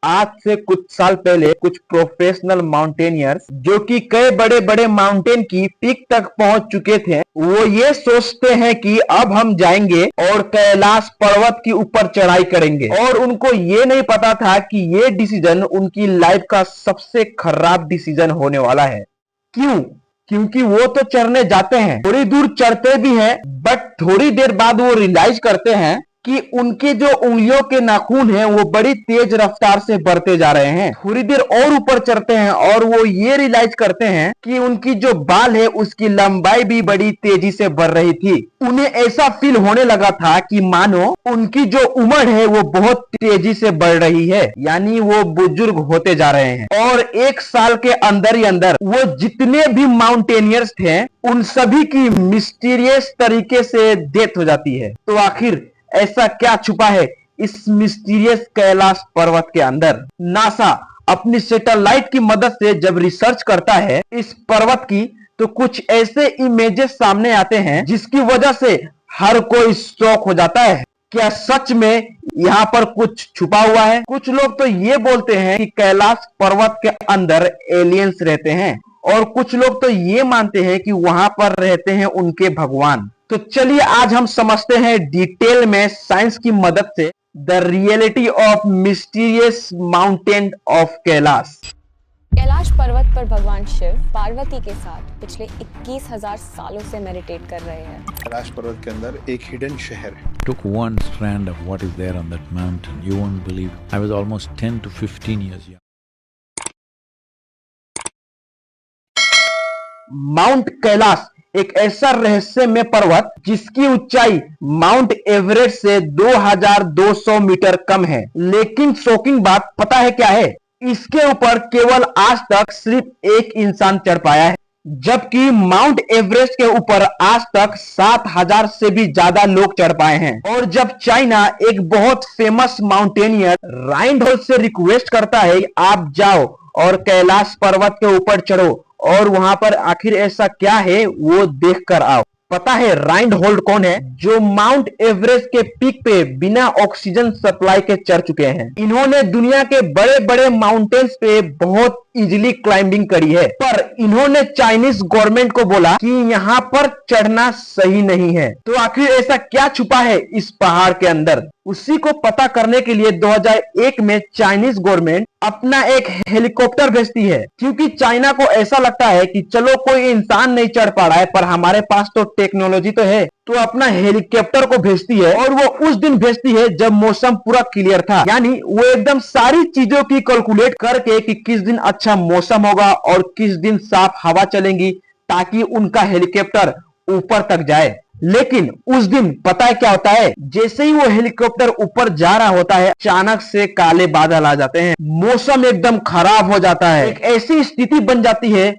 आज से कुछ साल पहले कुछ प्रोफेशनल माउंटेनियर्स जो कि कई बड़े बड़े माउंटेन की पीक तक पहुंच चुके थे, वो ये सोचते हैं कि अब हम जाएंगे और कैलाश पर्वत के ऊपर चढ़ाई करेंगे, और उनको ये नहीं पता था कि ये डिसीजन उनकी लाइफ का सबसे खराब डिसीजन होने वाला है। क्यों? क्योंकि वो तो चढ़ने जाते हैं, थोड़ी दूर चढ़ते भी हैं, बट थोड़ी देर बाद वो रियलाइज करते हैं कि उनके जो उंगलियों के नाखून हैं वो बड़ी तेज रफ्तार से बढ़ते जा रहे हैं। थोड़ी देर और ऊपर चढ़ते हैं और वो ये रियलाइज करते हैं कि उनकी जो बाल है उसकी लंबाई भी बड़ी तेजी से बढ़ रही थी। उन्हें ऐसा फील होने लगा था कि मानो उनकी जो उम्र है वो बहुत तेजी से बढ़ रही है, यानी वो बुजुर्ग होते जा रहे हैं। और एक साल के अंदर ही अंदर वो जितने भी माउंटेनियर्स थे उन सभी की मिस्टीरियस तरीके से डेथ हो जाती है। तो आखिर ऐसा क्या छुपा है इस मिस्टीरियस कैलाश पर्वत के अंदर? नासा अपनी सैटेलाइट की मदद से जब रिसर्च करता है इस पर्वत की, तो कुछ ऐसे इमेजेस सामने आते हैं जिसकी वजह से हर कोई शॉक हो जाता है। क्या सच में यहाँ पर कुछ छुपा हुआ है? कुछ लोग तो ये बोलते हैं कि कैलाश पर्वत के अंदर एलियंस रहते हैं, और कुछ लोग तो ये मानते हैं कि वहां पर रहते हैं उनके भगवान। तो चलिए आज हम समझते हैं डिटेल में साइंस की मदद से the reality of mysterious mountain of Kailash. Kailash पर्वत पर भगवान शिव पार्वती के साथ पिछले 21,000 सालों से मेडिटेट कर रहे हैं। कैलाश पर्वत के अंदर एक हिडन शहर है। Took one strand of what is there on that mountain. You won't believe. I was almost 10 to 15 years young. Mount Kailash एक ऐसा रहस्यमय पर्वत जिसकी ऊंचाई माउंट एवरेस्ट से 2200 मीटर कम है। लेकिन शॉकिंग बात पता है क्या है? इसके ऊपर केवल आज तक सिर्फ एक इंसान चढ़ पाया है, जबकि माउंट एवरेस्ट के ऊपर आज तक 7000 से भी ज्यादा लोग चढ़ पाए हैं। और जब चाइना एक बहुत फेमस माउंटेनियर राइनहोल्ड से रिक्वेस्ट करता है आप जाओ और कैलाश पर्वत के ऊपर चढ़ो और वहां पर आखिर ऐसा क्या है वो देख कर आओ। पता है राइनहोल्ड कौन है? जो माउंट एवरेस्ट के पीक पे बिना ऑक्सीजन सप्लाई के चढ़ चुके हैं। इन्होंने दुनिया के बड़े बड़े माउंटेन्स पे बहुत इजीली क्लाइंबिंग करी है, पर इन्होंने चाइनीज गवर्नमेंट को बोला कि यहाँ पर चढ़ना सही नहीं है। तो आखिर ऐसा क्या छुपा है इस पहाड़ के अंदर? उसी को पता करने के लिए 2001 में चाइनीज गवर्नमेंट अपना एक हेलीकॉप्टर भेजती है, क्योंकि चाइना को ऐसा लगता है कि चलो कोई इंसान नहीं चढ़ पा रहा है पर हमारे पास तो टेक्नोलॉजी तो है, तो अपना हेलीकॉप्टर को भेजती है। और वो उस दिन भेजती है जब मौसम पूरा क्लियर था, यानी वो एकदम सारी चीजों की कैलकुलेट करके कि किस दिन अच्छा मौसम होगा और किस दिन साफ हवा चलेंगी ताकि उनका हेलीकॉप्टर ऊपर तक जाए। लेकिन उस दिन पता है क्या होता है? जैसे ही वो हेलीकॉप्टर ऊपर जा रहा होता है अचानक से काले बादल आ जाते हैं, मौसम एकदम खराब हो जाता है। एक ऐसी स्थिति बन जाती है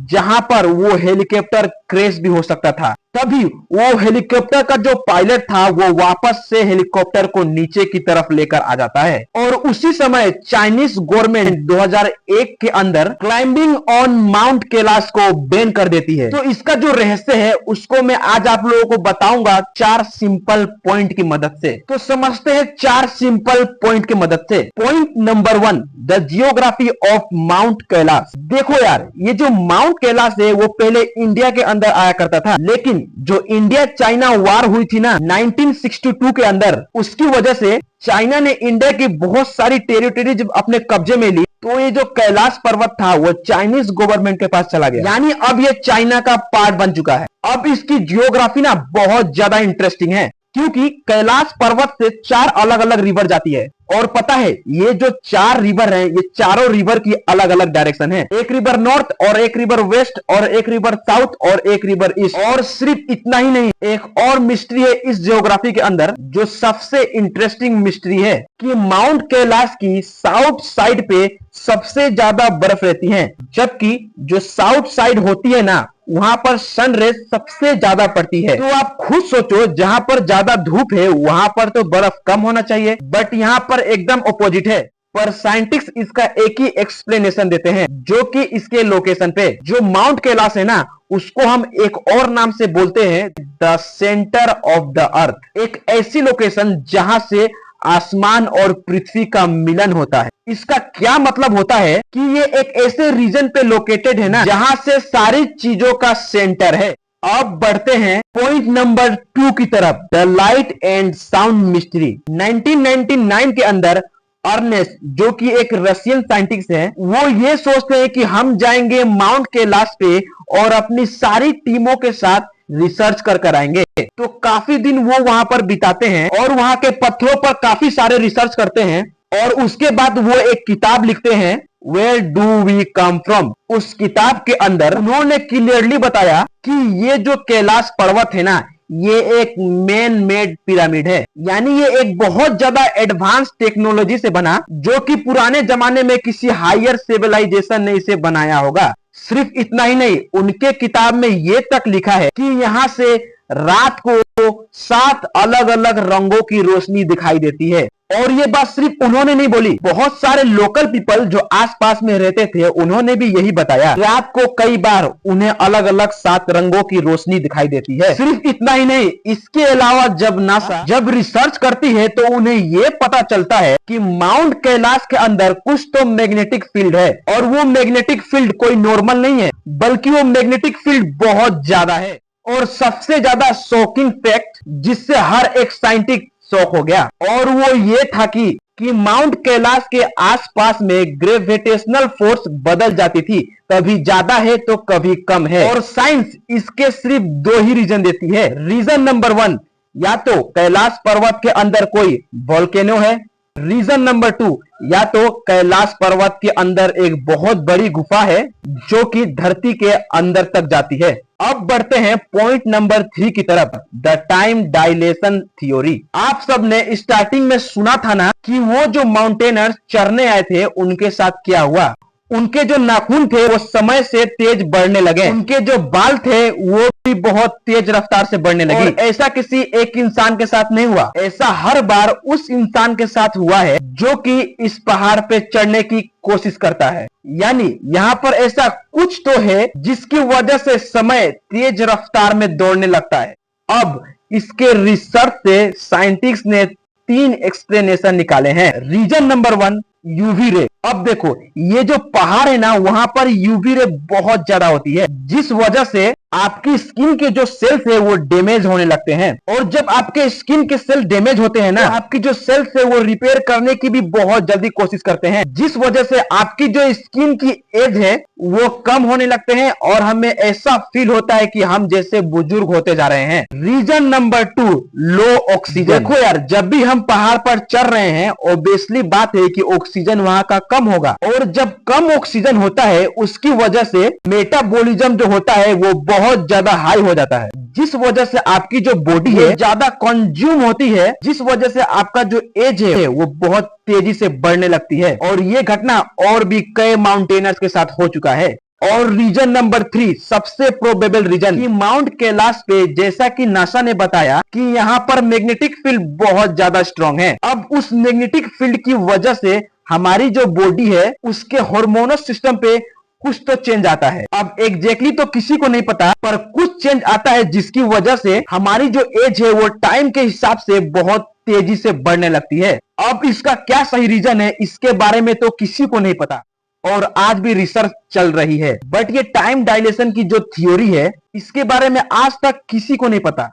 जहां पर वो हेलीकॉप्टर क्रैश भी हो सकता था। तभी वो हेलीकॉप्टर का जो पायलट था वो वापस से हेलीकॉप्टर को नीचे की तरफ लेकर आ जाता है। और उसी समय चाइनीज गवर्नमेंट 2001 के अंदर क्लाइंबिंग ऑन माउंट कैलाश को बैन कर देती है। तो इसका जो रहस्य है उसको मैं आज आप लोगों को बताऊंगा 4 सिंपल पॉइंट की मदद से। तो समझते हैं 4 सिंपल पॉइंट की मदद से। Point number 1, the geography of mount Kailash. देखो यार, ये जो माउंट कैलाश है वो पहले इंडिया के अंदर आया करता था, लेकिन जो इंडिया चाइना वार हुई थी ना 1962 के अंदर, उसकी वजह से चाइना ने इंडिया की बहुत सारी टेरिटरी जब अपने कब्जे में ली, तो ये जो कैलाश पर्वत था वो चाइनीज गवर्नमेंट के पास चला गया, यानी अब ये चाइना का पार्ट बन चुका है। अब इसकी जियोग्राफी ना बहुत ज्यादा इंटरेस्टिंग है, क्योंकि कैलाश पर्वत से 4 अलग अलग रिवर जाती है। और पता है ये जो 4 रिवर हैं, ये चारों रिवर की अलग अलग डायरेक्शन है। एक रिवर नॉर्थ और एक रिवर वेस्ट और एक रिवर साउथ और एक रिवर ईस्ट। और सिर्फ इतना ही नहीं, एक और मिस्ट्री है इस जियोग्राफी के अंदर जो सबसे इंटरेस्टिंग मिस्ट्री है कि माउंट कैलाश की साउथ साइड पे सबसे ज्यादा बर्फ रहती है, जबकि जो साउथ साइड होती है ना वहां पर सन रेज सबसे ज्यादा पड़ती है। तो आप खुद सोचो, जहां पर ज्यादा धूप है वहां पर तो बर्फ कम होना चाहिए, बट यहाँ पर एकदम ऑपोजिट है। पर साइंटिस्ट इसका एक ही एक्सप्लेनेशन देते हैं, जो कि इसके लोकेशन पे जो माउंट कैलाश है ना उसको हम एक और नाम से बोलते हैं the centre of the earth. एक ऐसी लोकेशन जहां से आसमान और पृथ्वी का मिलन होता है। इसका क्या मतलब होता है कि ये एक ऐसे रीजन पे लोकेटेड है ना, जहां से सारी चीजों का सेंटर है। अब बढ़ते हैं पॉइंट नंबर 2 की तरफ, the light and sound mystery. 1999 के अंदर अर्नेस्ट, जो कि एक रशियन साइंटिस्ट है, वो ये सोचते हैं कि हम जाएंगे माउंट कैलाश पे और अपनी सारी टीमों के साथ रिसर्च कर आएंगे। तो काफी दिन वो वहां पर बिताते हैं और वहां के पत्थरों पर काफी सारे रिसर्च करते हैं और उसके बाद वो एक किताब लिखते हैं, where do we come from. उस किताब के अंदर उन्होंने क्लियरली बताया कि ये जो कैलाश पर्वत है ना, ये एक मैन मेड पिरामिड है, यानी ये एक बहुत ज्यादा एडवांस टेक्नोलॉजी से बना, जो कि पुराने जमाने में किसी हायर सिविलाइजेशन ने इसे बनाया होगा। सिर्फ इतना ही नहीं, उनके किताब में ये तक लिखा है कि यहाँ से रात को 7 अलग अलग रंगों की रोशनी दिखाई देती है। और ये बात सिर्फ उन्होंने नहीं बोली, बहुत सारे लोकल पीपल जो आसपास में रहते थे उन्होंने भी यही बताया। रात को कई बार उन्हें अलग अलग 7 रंगों की रोशनी दिखाई देती है। सिर्फ इतना ही नहीं, इसके अलावा जब नासा जब रिसर्च करती है तो उन्हें ये पता चलता है कि माउंट कैलाश के अंदर कुछ तो मैग्नेटिक फील्ड है, और वो मैग्नेटिक फील्ड कोई नॉर्मल नहीं है, बल्कि वो मैग्नेटिक फील्ड बहुत ज्यादा है। और सबसे ज्यादा शॉकिंग फैक्ट जिससे हर एक साइंटिस्ट शॉक हो गया, और वो ये था कि माउंट कैलाश के आसपास में ग्रेविटेशनल फोर्स बदल जाती थी, कभी ज्यादा है तो कभी कम है। और साइंस इसके सिर्फ 2 ही रीजन देती है। रीजन नंबर 1, या तो कैलाश पर्वत के अंदर कोई वोल्केनो है। रीजन नंबर 2, या तो कैलाश पर्वत के अंदर एक बहुत बड़ी गुफा है जो कि धरती के अंदर तक जाती है। अब बढ़ते हैं पॉइंट नंबर 3 की तरफ, द टाइम डायलेशन थ्योरी। आप सबने स्टार्टिंग में सुना था ना कि वो जो माउंटेनर्स चढ़ने आए थे उनके साथ क्या हुआ। उनके जो नाखून थे वो समय से तेज बढ़ने लगे, उनके जो बाल थे वो भी बहुत तेज रफ्तार से बढ़ने लगे। और ऐसा किसी एक इंसान के साथ नहीं हुआ, ऐसा हर बार उस इंसान के साथ हुआ है जो कि इस पहाड़ पे चढ़ने की कोशिश करता है। यानी यहाँ पर ऐसा कुछ तो है जिसकी वजह से समय तेज रफ्तार में दौड़ने लगता है। अब इसके रिसर्च से साइंटिस्ट ने 3 एक्सप्लेनेशन निकाले हैं। Reason number 1, UV ray. अब देखो, ये जो पहाड़ है ना, वहां पर यूवी रे बहुत ज्यादा होती है, जिस वजह से आपकी स्किन के जो सेल्स है वो डैमेज होने लगते हैं। और जब आपके स्किन के सेल डैमेज होते हैं ना, तो आपकी जो सेल्स है वो रिपेयर करने की भी बहुत जल्दी कोशिश करते हैं, जिस वजह से आपकी जो स्किन की एज है वो कम होने लगते हैं और हमें ऐसा फील होता है कि हम जैसे बुजुर्ग होते जा रहे हैं। रीजन नंबर 2, लो ऑक्सीजन। देखो यार, जब भी हम पहाड़ पर चढ़ रहे हैं, ऑब्वियसली बात है कि ऑक्सीजन वहां का कम होगा, और जब कम ऑक्सीजन होता है उसकी वजह से मेटाबॉलिज्म जो होता है वो बहुत ज्यादा हाई हो जाता है, जिस वजह से आपकी जो बॉडी है ज्यादा कंज्यूम होती है, जिस वजह से आपका जो एज है वो बहुत तेजी से बढ़ने लगती है। और ये घटना और भी कई माउंटेनर्स के साथ हो चुका है। और रीजन नंबर 3, सबसे प्रोबेबल रीजन, कि माउंट कैलाश पे जैसा कि नासा ने बताया कि यहाँ पर मैग्नेटिक फील्ड बहुत ज्यादा स्ट्रांग है। अब उस मैग्नेटिक फील्ड की वजह से हमारी जो बॉडी है उसके हार्मोनल सिस्टम पे कुछ तो चेंज आता है। अब एग्जैक्टली तो किसी को नहीं पता, पर कुछ चेंज आता है जिसकी वजह से हमारी जो एज है वो टाइम के हिसाब से बहुत तेजी से बढ़ने लगती है। अब इसका क्या सही रीजन है, इसके बारे में तो किसी को नहीं पता और आज भी रिसर्च चल रही है। बट ये टाइम डायलेशन की जो थ्योरी है, इसके बारे में आज तक किसी को नहीं पता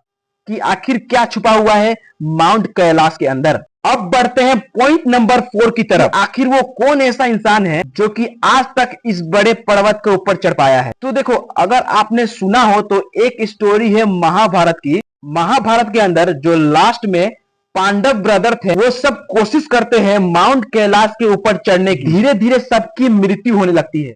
कि आखिर क्या छुपा हुआ है माउंट कैलाश के अंदर। अब बढ़ते हैं पॉइंट नंबर 4 की तरफ। आखिर वो कौन ऐसा इंसान है जो कि आज तक इस बड़े पर्वत के ऊपर चढ़ पाया है। तो देखो, अगर आपने सुना हो तो एक स्टोरी है महाभारत की। महाभारत के अंदर जो लास्ट में पांडव ब्रदर थे, वो सब कोशिश करते हैं माउंट कैलाश के ऊपर चढ़ने की। धीरे धीरे सबकी मृत्यु होने लगती है,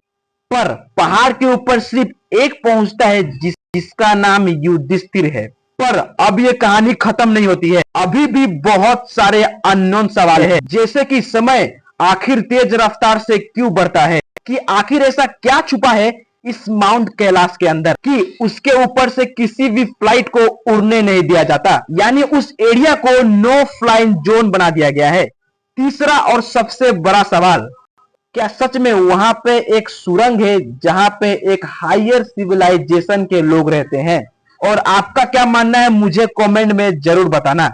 पर पहाड़ के ऊपर सिर्फ एक पहुंचता है जिसका नाम युधिष्ठिर है। पर अब ये कहानी खत्म नहीं होती है, अभी भी बहुत सारे अननोन सवाल है, जैसे कि समय आखिर तेज रफ्तार से क्यों बढ़ता है, कि आखिर ऐसा क्या छुपा है इस माउंट कैलाश के अंदर कि उसके ऊपर से किसी भी फ्लाइट को उड़ने नहीं दिया जाता, यानी उस एरिया को नो फ्लाइंग जोन बना दिया गया है। तीसरा और सबसे बड़ा सवाल, क्या सच में वहां पे एक सुरंग है जहां पे एक हायर सिविलाइजेशन के लोग रहते हैं? और आपका क्या मानना है मुझे कमेंट में जरूर बताना।